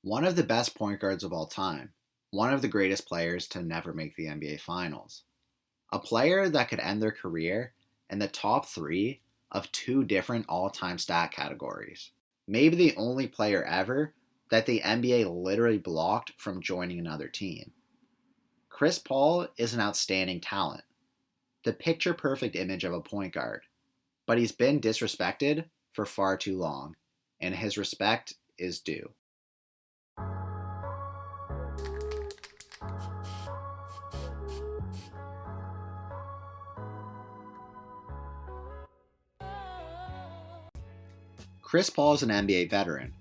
One of the best point guards of all time, one of the greatest players to never make the NBA Finals, a player that could end their career in the top three of two different all time stat categories. Maybe the only player ever that the NBA literally blocked from joining another team. Chris Paul is an outstanding talent, the picture perfect image of a point guard, but he's been disrespected for far too long, and his respect is due. Chris Paul is an NBA veteran.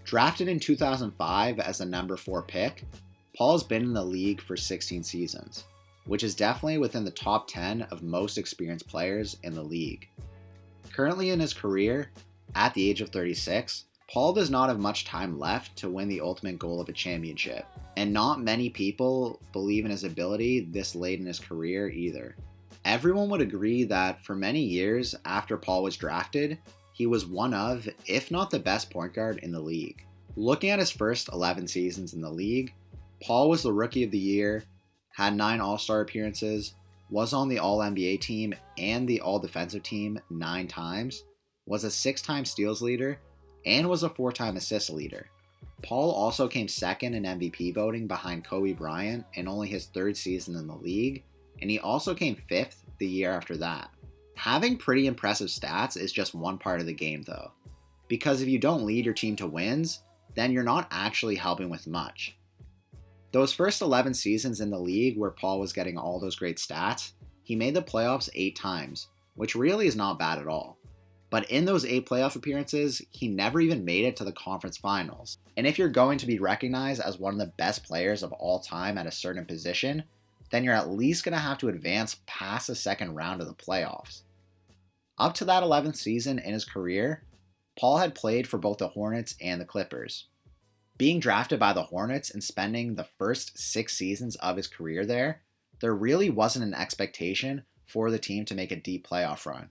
Drafted in 2005 as the number 4 pick, Paul's been in the league for 16 seasons, which is definitely within the top 10 of most experienced players in the league. Currently in his career, at the age of 36, Paul does not have much time left to win the ultimate goal of a championship, and not many people believe in his ability this late in his career either. Everyone would agree that for many years after Paul was drafted, he was one of, if not the best point guard in the league. Looking at his first 11 seasons in the league, Paul was the Rookie of the Year, had 9 All-Star appearances, was on the All-NBA team and the All-Defensive team 9 times, was a 6-time steals leader, and was a 4-time assist leader. Paul also came second in MVP voting behind Kobe Bryant in only his 3rd season in the league, and he also came 5th the year after that. Having pretty impressive stats is just one part of the game though, because if you don't lead your team to wins, then you're not actually helping with much. Those first 11 seasons in the league where Paul was getting all those great stats, he made the playoffs 8 times, which really is not bad at all. But in those 8 playoff appearances, he never even made it to the conference finals. And if you're going to be recognized as one of the best players of all time at a certain position, then you're at least going to have to advance past the second round of the playoffs. Up to that 11th season in his career, Paul had played for both the Hornets and the Clippers. Being drafted by the Hornets and spending the first 6 seasons of his career there really wasn't an expectation for the team to make a deep playoff run.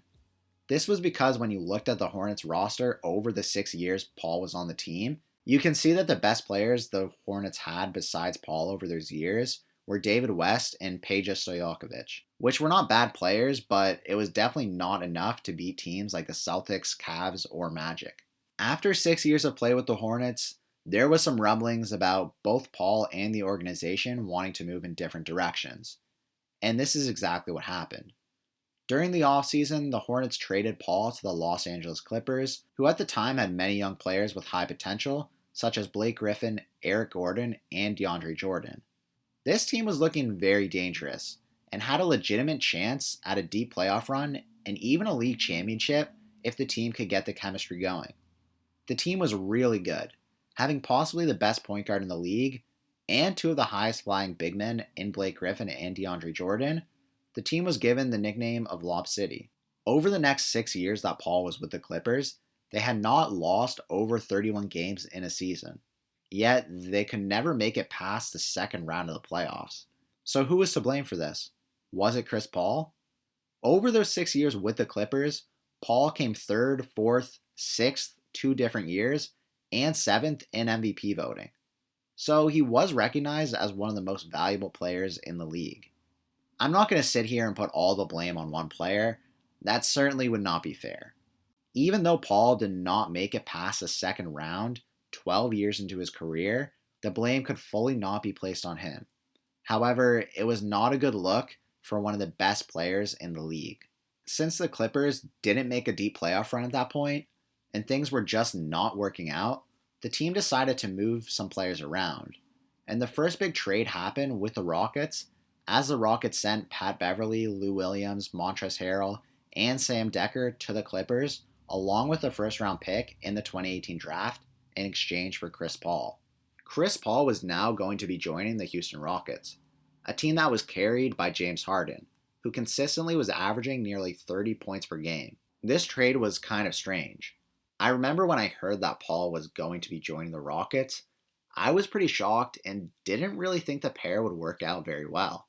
This was because when you looked at the Hornets roster over the 6 years Paul was on the team, you can see that the best players the Hornets had besides Paul over those years were David West and Peja Stojakovic, which were not bad players, but it was definitely not enough to beat teams like the Celtics, Cavs, or Magic. After 6 years of play with the Hornets, there was some rumblings about both Paul and the organization wanting to move in different directions. And this is exactly what happened. During the offseason, the Hornets traded Paul to the Los Angeles Clippers, who at the time had many young players with high potential, such as Blake Griffin, Eric Gordon, and DeAndre Jordan. This team was looking very dangerous, and had a legitimate chance at a deep playoff run and even a league championship if the team could get the chemistry going. The team was really good, having possibly the best point guard in the league and 2 of the highest flying big men in Blake Griffin and DeAndre Jordan. The team was given the nickname of Lob City. Over the next 6 years that Paul was with the Clippers, they had not lost over 31 games in a season. Yet they could never make it past the second round of the playoffs. So who was to blame for this? Was it Chris Paul? Over those 6 years with the Clippers, Paul came 3rd, 4th, 6th 2 different years, and 7th in MVP voting. So he was recognized as one of the most valuable players in the league. I'm not going to sit here and put all the blame on one player. That certainly would not be fair. Even though Paul did not make it past the second round 12 years into his career, the blame could fully not be placed on him. However, it was not a good look for one of the best players in the league. Since the Clippers didn't make a deep playoff run at that point, and things were just not working out, the team decided to move some players around. And the first big trade happened with the Rockets, as the Rockets sent Pat Beverly, Lou Williams, Montrezl Harrell, and Sam Dekker to the Clippers, along with a first-round pick in the 2018 draft in exchange for Chris Paul. Chris Paul was now going to be joining the Houston Rockets, a team that was carried by James Harden, who consistently was averaging nearly 30 points per game. This trade was kind of strange. I remember when I heard that Paul was going to be joining the Rockets, I was pretty shocked and didn't really think the pair would work out very well.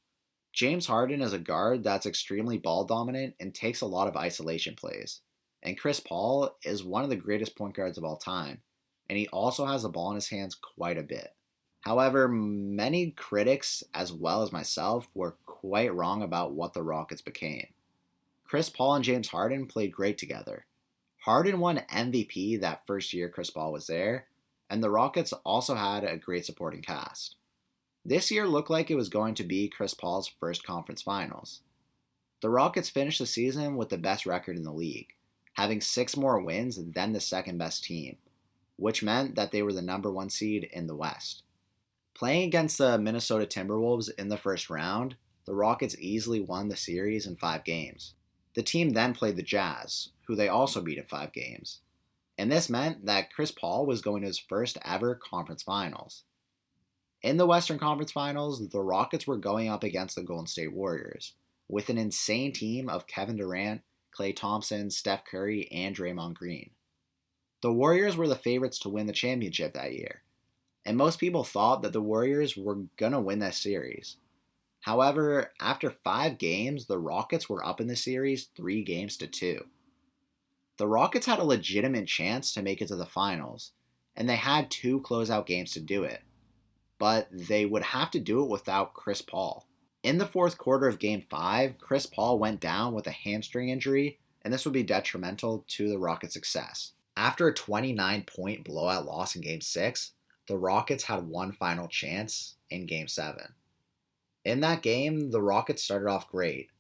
James Harden is a guard that's extremely ball dominant and takes a lot of isolation plays. And Chris Paul is one of the greatest point guards of all time, and he also has the ball in his hands quite a bit. However, many critics, as well as myself, were quite wrong about what the Rockets became. Chris Paul and James Harden played great together. Harden won MVP that first year Chris Paul was there, and the Rockets also had a great supporting cast. This year looked like it was going to be Chris Paul's first conference finals. The Rockets finished the season with the best record in the league, having 6 more wins than the second best team, which meant that they were the number 1 seed in the West. Playing against the Minnesota Timberwolves in the first round, the Rockets easily won the series in 5 games. The team then played the Jazz, who they also beat in 5 games. And this meant that Chris Paul was going to his first ever conference finals. In the Western Conference Finals, the Rockets were going up against the Golden State Warriors, with an insane team of Kevin Durant, Klay Thompson, Steph Curry, and Draymond Green. The Warriors were the favorites to win the championship that year, and most people thought that the Warriors were going to win that series. However, after 5 games, the Rockets were up in the series 3-2. The Rockets had a legitimate chance to make it to the finals, and they had 2 closeout games to do it, but they would have to do it without Chris Paul. In the fourth quarter of Game 5, Chris Paul went down with a hamstring injury, and this would be detrimental to the Rockets' success. After a 29-point blowout loss in Game 6, the Rockets had one final chance in Game 7. In that game, the Rockets started off great,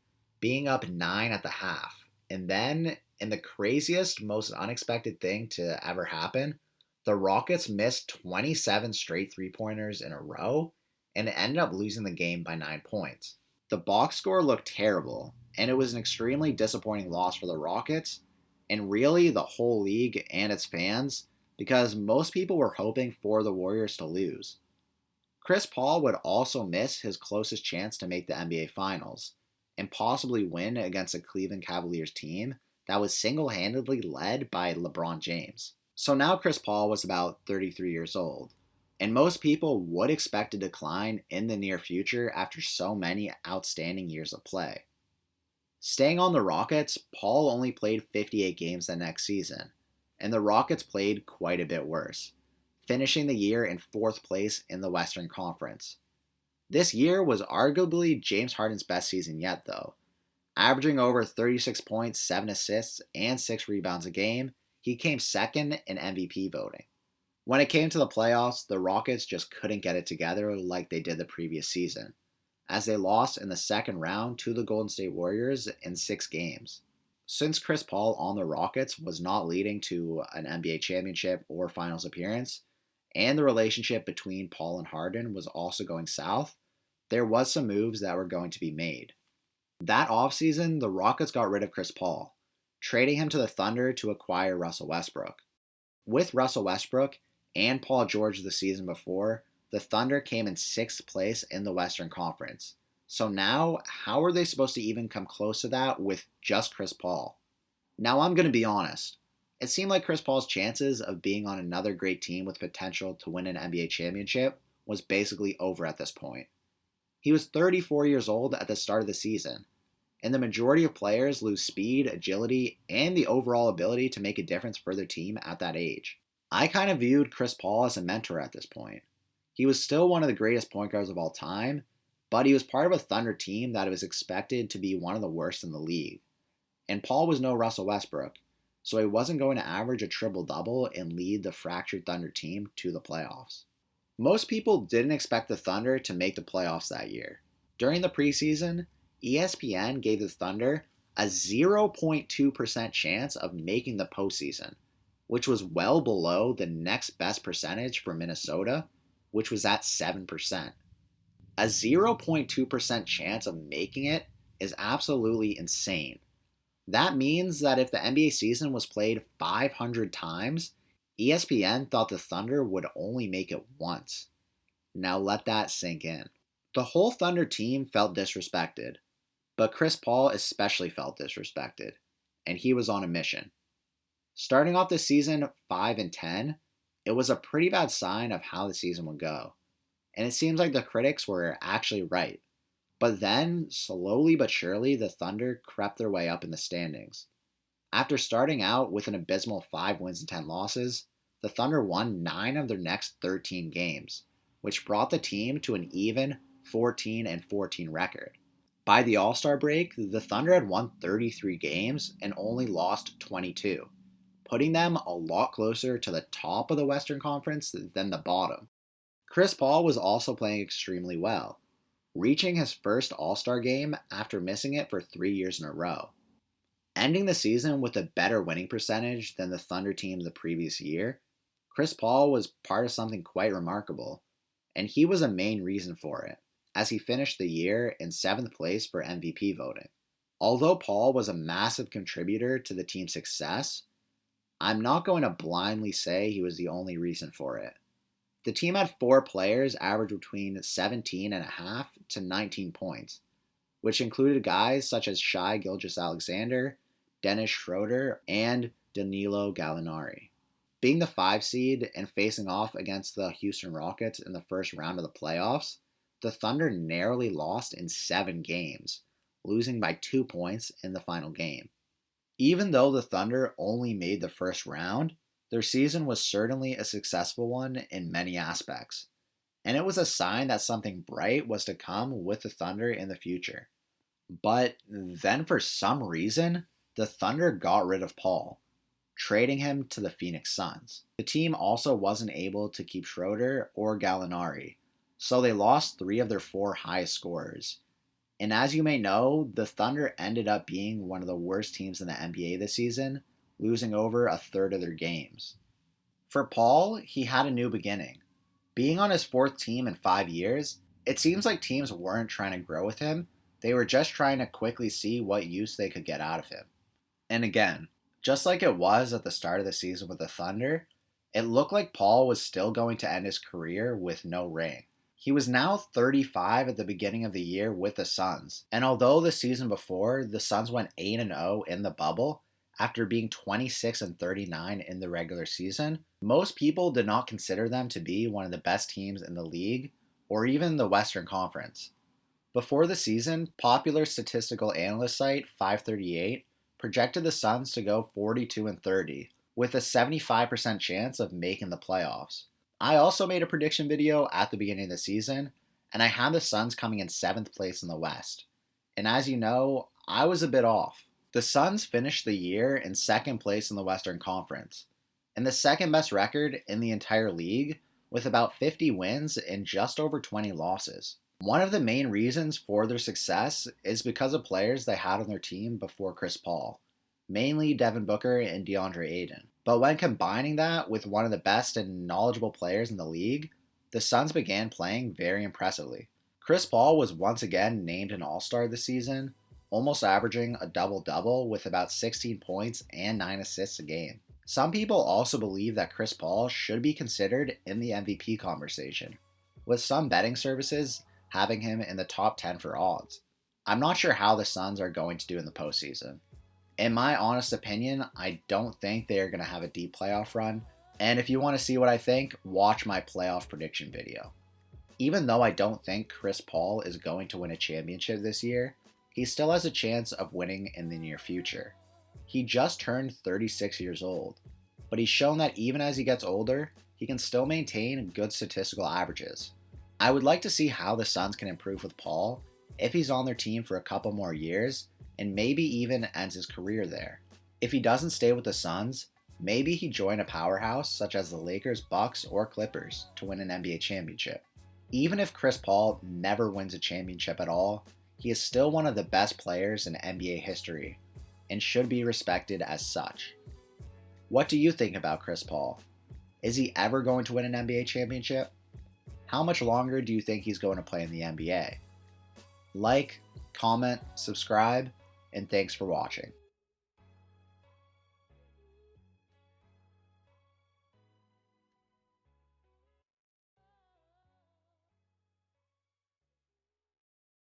being up 9 at the half, and then, in the craziest, most unexpected thing to ever happen, the Rockets missed 27 straight three-pointers in a row and ended up losing the game by 9 points. The box score looked terrible, and it was an extremely disappointing loss for the Rockets, and really the whole league and its fans, because most people were hoping for the Warriors to lose. Chris Paul would also miss his closest chance to make the NBA Finals, and possibly win against a Cleveland Cavaliers team that was single-handedly led by LeBron James. So now Chris Paul was about 33 years old, and most people would expect a decline in the near future after so many outstanding years of play. Staying on the Rockets, Paul only played 58 games the next season, and the Rockets played quite a bit worse, finishing the year in 4th place in the Western Conference. This year was arguably James Harden's best season yet, though. Averaging over 36 points, 7 assists, and 6 rebounds a game, he came second in MVP voting. When it came to the playoffs, the Rockets just couldn't get it together like they did the previous season, as they lost in the second round to the Golden State Warriors in 6 games. Since Chris Paul on the Rockets was not leading to an NBA championship or finals appearance, and the relationship between Paul and Harden was also going south, there was some moves that were going to be made. That offseason, the Rockets got rid of Chris Paul, trading him to the Thunder to acquire Russell Westbrook. With Russell Westbrook and Paul George the season before, the Thunder came in 6th place in the Western Conference. So now, how are they supposed to even come close to that with just Chris Paul? Now I'm going to be honest. It seemed like Chris Paul's chances of being on another great team with potential to win an NBA championship was basically over at this point. He was 34 years old at the start of the season, and the majority of players lose speed, agility, and the overall ability to make a difference for their team at that age. I kind of viewed Chris Paul as a mentor at this point. He was still one of the greatest point guards of all time, but he was part of a Thunder team that was expected to be one of the worst in the league. And Paul was no Russell Westbrook, so he wasn't going to average a triple-double and lead the fractured Thunder team to the playoffs. Most people didn't expect the Thunder to make the playoffs that year. During the preseason, ESPN gave the Thunder a 0.2% chance of making the postseason, which was well below the next best percentage for Minnesota, which was at 7%. A 0.2% chance of making it is absolutely insane. That means that if the NBA season was played 500 times, ESPN thought the Thunder would only make it once. Now let that sink in. The whole Thunder team felt disrespected, but Chris Paul especially felt disrespected, and he was on a mission. Starting off the season 5-10, it was a pretty bad sign of how the season would go, and it seems like the critics were actually right. But then, slowly but surely, the Thunder crept their way up in the standings. After starting out with an abysmal 5 wins and 10 losses, the Thunder won 9 of their next 13 games, which brought the team to an even 14-14 record. By the All-Star break, the Thunder had won 33 games and only lost 22, putting them a lot closer to the top of the Western Conference than the bottom. Chris Paul was also playing extremely well, reaching his first All-Star game after missing it for 3 years in a row. Ending the season with a better winning percentage than the Thunder team the previous year, Chris Paul was part of something quite remarkable, and he was a main reason for it, as he finished the year in 7th place for MVP voting. Although Paul was a massive contributor to the team's success, I'm not going to blindly say he was the only reason for it. The team had 4 players average between 17.5 to 19 points, which included guys such as Shai Gilgeous-Alexander, Dennis Schroeder, and Danilo Gallinari. Being the 5 seed and facing off against the Houston Rockets in the first round of the playoffs, the Thunder narrowly lost in 7 games, losing by 2 points in the final game. Even though the Thunder only made the first round, their season was certainly a successful one in many aspects, and it was a sign that something bright was to come with the Thunder in the future. But then for some reason, the Thunder got rid of Paul, trading him to the Phoenix Suns. The team also wasn't able to keep Schroeder or Gallinari, so they lost 3 of their 4 highest scorers. And as you may know, the Thunder ended up being one of the worst teams in the NBA this season, losing over a third of their games. For Paul, he had a new beginning. Being on his 4th team in 5 years, it seems like teams weren't trying to grow with him, they were just trying to quickly see what use they could get out of him. And again, just like it was at the start of the season with the Thunder, it looked like Paul was still going to end his career with no ring. He was now 35 at the beginning of the year with the Suns, and although the season before, the Suns went 8-0 in the bubble, after being 26-39 in the regular season, most people did not consider them to be one of the best teams in the league, or even the Western Conference. Before the season, popular statistical analyst site 538 projected the Suns to go 42-30, with a 75% chance of making the playoffs. I also made a prediction video at the beginning of the season, and I had the Suns coming in 7th place in the West. And as you know, I was a bit off. The Suns finished the year in 2nd place in the Western Conference, and the 2nd best record in the entire league, with about 50 wins and just over 20 losses. One of the main reasons for their success is because of players they had on their team before Chris Paul, mainly Devin Booker and DeAndre Ayton. But when combining that with one of the best and knowledgeable players in the league, the Suns began playing very impressively. Chris Paul was once again named an All-Star this season, almost averaging a double-double with about 16 points and 9 assists a game. Some people also believe that Chris Paul should be considered in the MVP conversation, with some betting services having him in the top 10 for odds. I'm not sure how the Suns are going to do in the postseason. In my honest opinion, I don't think they are going to have a deep playoff run, and if you want to see what I think, watch my playoff prediction video. Even though I don't think Chris Paul is going to win a championship this year, he still has a chance of winning in the near future. He just turned 36 years old, but he's shown that even as he gets older, he can still maintain good statistical averages. I would like to see how the Suns can improve with Paul if he's on their team for a couple more years, and maybe even ends his career there. If he doesn't stay with the Suns, maybe he join a powerhouse such as the Lakers, Bucks, or Clippers to win an NBA championship. Even if Chris Paul never wins a championship at all, he is still one of the best players in NBA history, and should be respected as such. What do you think about Chris Paul? Is he ever going to win an NBA championship? How much longer do you think he's going to play in the NBA? Like, comment, subscribe, and thanks for watching.